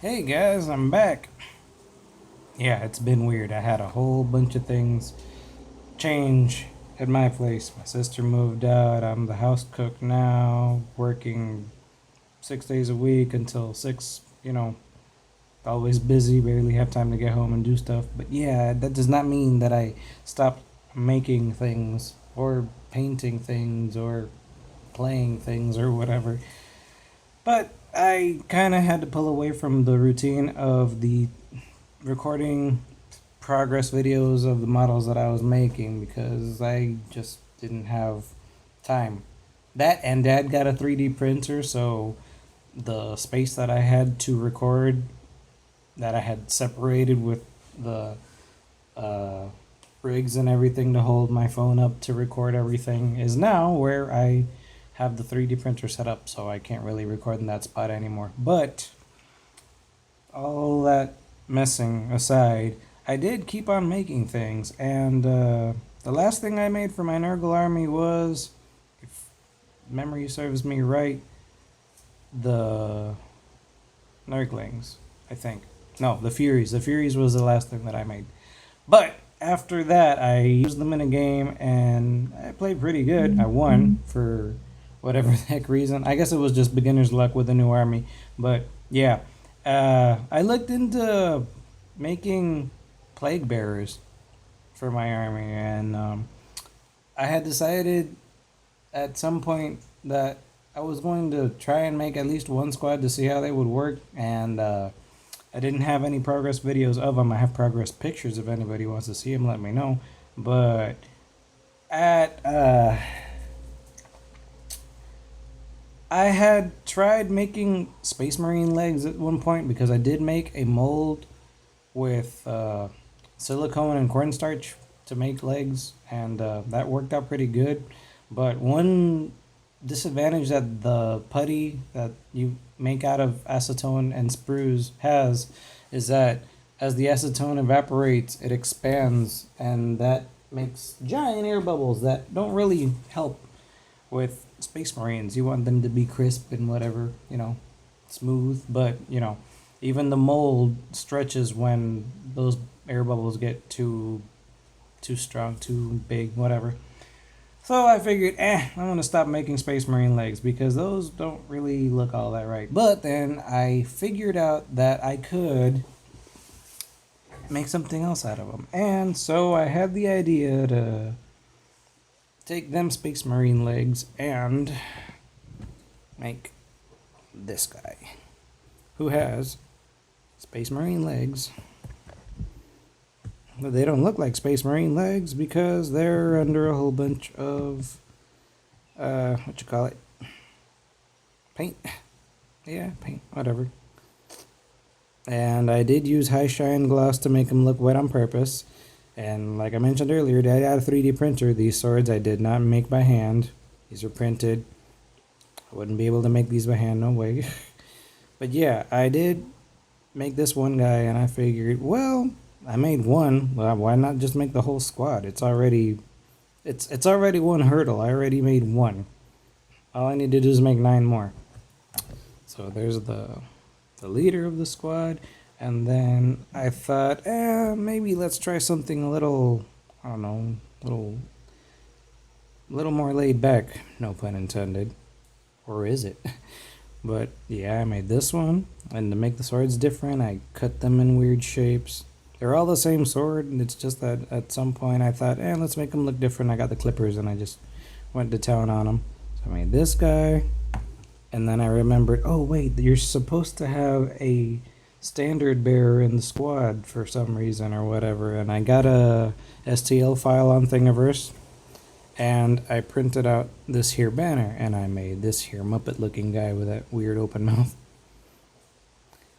Hey guys, I'm back. Yeah, it's been weird. I had a whole bunch of things change at my place. My sister moved out. I'm the house cook now, working 6 days a week until six. Always busy, barely have time to get home and do stuff. But yeah, that does not mean that I stopped making things or painting things or playing things or whatever. But I kind of had to pull away from the routine of the recording progress videos of the models that I was making because I just didn't have time. That and Dad got a 3D printer, so the space that I had to record, that I had separated with the uh, rigs and everything to hold my phone up to record everything, is now where I have the 3D printer set up, so I can't really record in that spot anymore. But all that messing aside, I did keep on making things, and the last thing I made for my Nurgle army was, if memory serves me right, the Nurglings, I think. No, the Furies. The Furies was the last thing that I made. But after that, I used them in a game, and I played pretty good. I won for whatever the heck reason. I guess it was just beginner's luck with a new army. But yeah, I looked into making plague bearers for my army, and I had decided at some point that I was going to try and make at least one squad to see how they would work, and I didn't have any progress videos of them. I have progress pictures. If anybody wants to see them, let me know. But at I had tried making Space Marine legs at one point because I did make a mold with silicone and cornstarch to make legs, and that worked out pretty good. But one disadvantage that the putty that you make out of acetone and sprues has is that as the acetone evaporates, it expands, and that makes giant air bubbles that don't really help with Space Marines. You want them to be crisp and whatever, smooth, but even the mold stretches when those air bubbles get too strong, too big, whatever. So I figured, I'm gonna stop making Space Marine legs because those don't really look all that right. But then I figured out that I could make something else out of them, and so I had the idea to take them Space Marine legs and make this guy, who has Space Marine legs. But they don't look like Space Marine legs because they're under a whole bunch of what you call it? Paint. Yeah, paint, whatever. And I did use high shine gloss to make them look wet on purpose. And like I mentioned earlier, I had a 3D printer. These swords I did not make by hand. These are printed. I wouldn't be able to make these by hand, no way. But yeah, I did make this one guy, and I figured, well, I made one. Well, why not just make the whole squad? It's already one hurdle. I already made one. All I need to do is make 9 more. So there's the leader of the squad, and then I thought, maybe let's try something a little, I don't know, little more laid back. No pun intended. Or is it? But yeah, I made this one, and to make the swords different, I cut them in weird shapes. They're all the same sword, and it's just that at some point I thought, let's make them look different. I got the clippers, and I just went to town on them. So I made this guy, and then I remembered, oh wait, you're supposed to have a standard bearer in the squad for some reason or whatever, and I got a STL file on Thingiverse, and I printed out this here banner, and I made this here Muppet looking guy with that weird open mouth.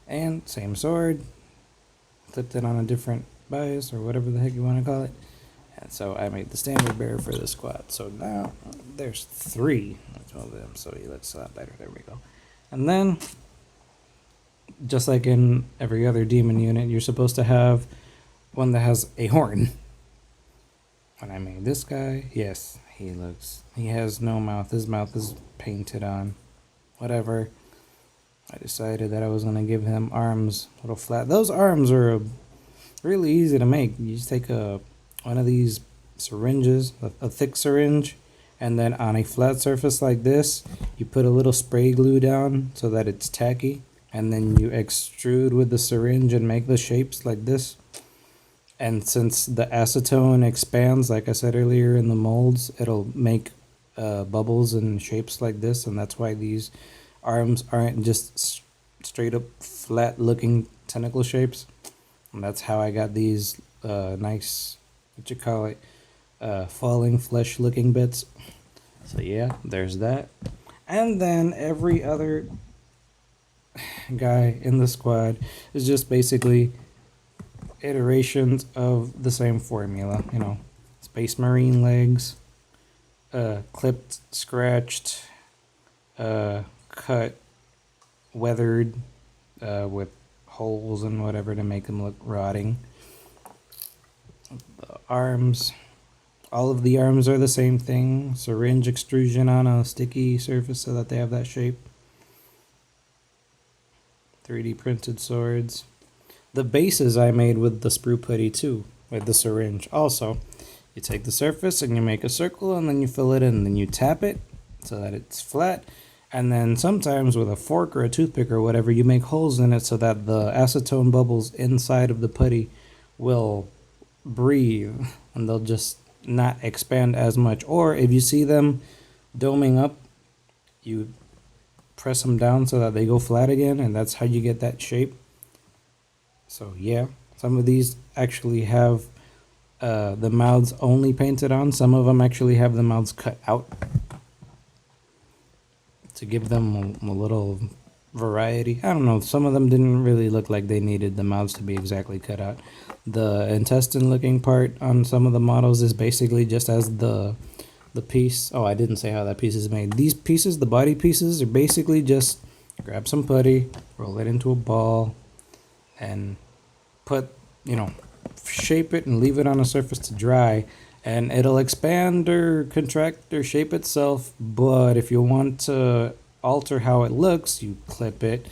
And same sword, flipped it on a different bias or whatever the heck you want to call it. And so I made the standard bearer for the squad. So now there's 3 of them, so he looks a lot better. There we go. And then, just like in every other demon unit, you're supposed to have one that has a horn. When I made this guy, yes, he has no mouth. His mouth is painted on. Whatever. I decided that I was going to give him arms, little flat. Those arms are really easy to make. You just take one of these syringes, a thick syringe, and then on a flat surface like this, you put a little spray glue down so that it's tacky, and then you extrude with the syringe and make the shapes like this. And since the acetone expands, like I said earlier, in the molds, it'll make bubbles and shapes like this, and that's why these arms aren't just straight up flat looking tentacle shapes. And that's how I got these nice, what you call it, falling flesh looking bits. So yeah, there's that. And then every other guy in the squad is just basically iterations of the same formula. You know, Space Marine legs, clipped, scratched, cut, weathered, with holes and whatever to make them look rotting. The arms, all of the arms are the same thing. Syringe extrusion on a sticky surface so that they have that shape. 3D printed swords. The bases I made with the sprue putty too, with the syringe. Also, you take the surface and you make a circle and then you fill it in and then you tap it so that it's flat. And then sometimes with a fork or a toothpick or whatever, you make holes in it so that the acetone bubbles inside of the putty will breathe and they'll just not expand as much. Or if you see them doming up, you press them down so that they go flat again, and that's how you get that shape. So yeah, some of these actually have the mouths only painted on. Some of them actually have the mouths cut out to give them a little variety. I don't know, some of them didn't really look like they needed the mouths to be exactly cut out. The intestine looking part on some of the models is basically just as the piece. Oh, I didn't say how that piece is made. These pieces, the body pieces, are basically just grab some putty, roll it into a ball, and put, you know, shape it and leave it on a surface to dry, and it'll expand or contract or shape itself. But if you want to alter how it looks, you clip it,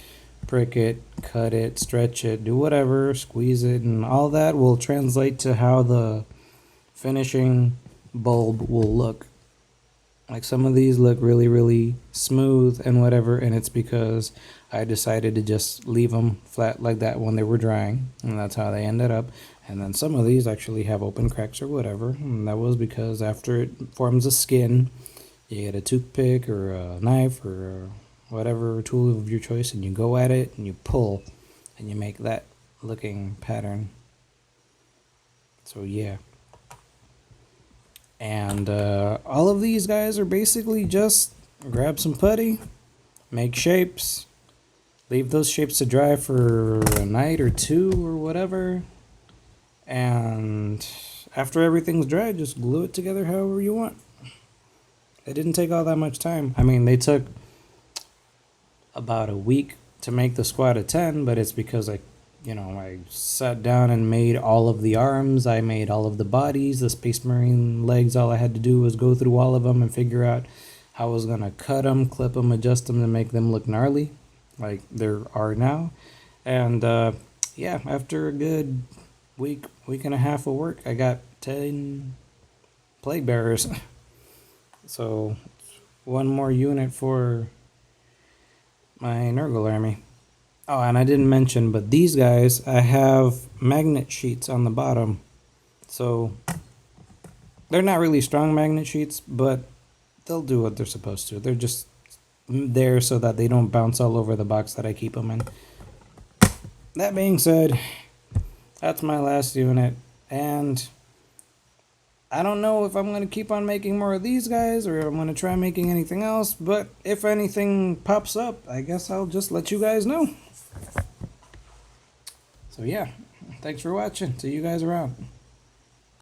prick it, cut it, stretch it, do whatever, squeeze it, and all that will translate to how the finishing bulb will look. Like some of these look really, really smooth and whatever, and it's because I decided to just leave them flat like that when they were drying, and that's how they ended up. And then some of these actually have open cracks or whatever, and that was because after it forms a skin, you get a toothpick or a knife or whatever tool of your choice, and you go at it and you pull, and you make that looking pattern. So yeah. And all of these guys are basically just grab some putty, make shapes, leave those shapes to dry for a night or two or whatever, and after everything's dry, just glue it together however you want. It didn't take all that much time. I mean, they took about a week to make the squad of 10, but it's because I sat down and made all of the arms. I made all of the bodies, the Space Marine legs. All I had to do was go through all of them and figure out how I was going to cut them, clip them, adjust them to make them look gnarly like there are now. And yeah, after a good week and a half of work, I got 10 plague bearers. So one more unit for my Nurgle army. Oh, and I didn't mention, but these guys, I have magnet sheets on the bottom. So they're not really strong magnet sheets, but they'll do what they're supposed to. They're just there so that they don't bounce all over the box that I keep them in. That being said, that's my last unit, and I don't know if I'm going to keep on making more of these guys or I'm going to try making anything else, but if anything pops up, I guess I'll just let you guys know. So yeah, thanks for watching. See you guys around.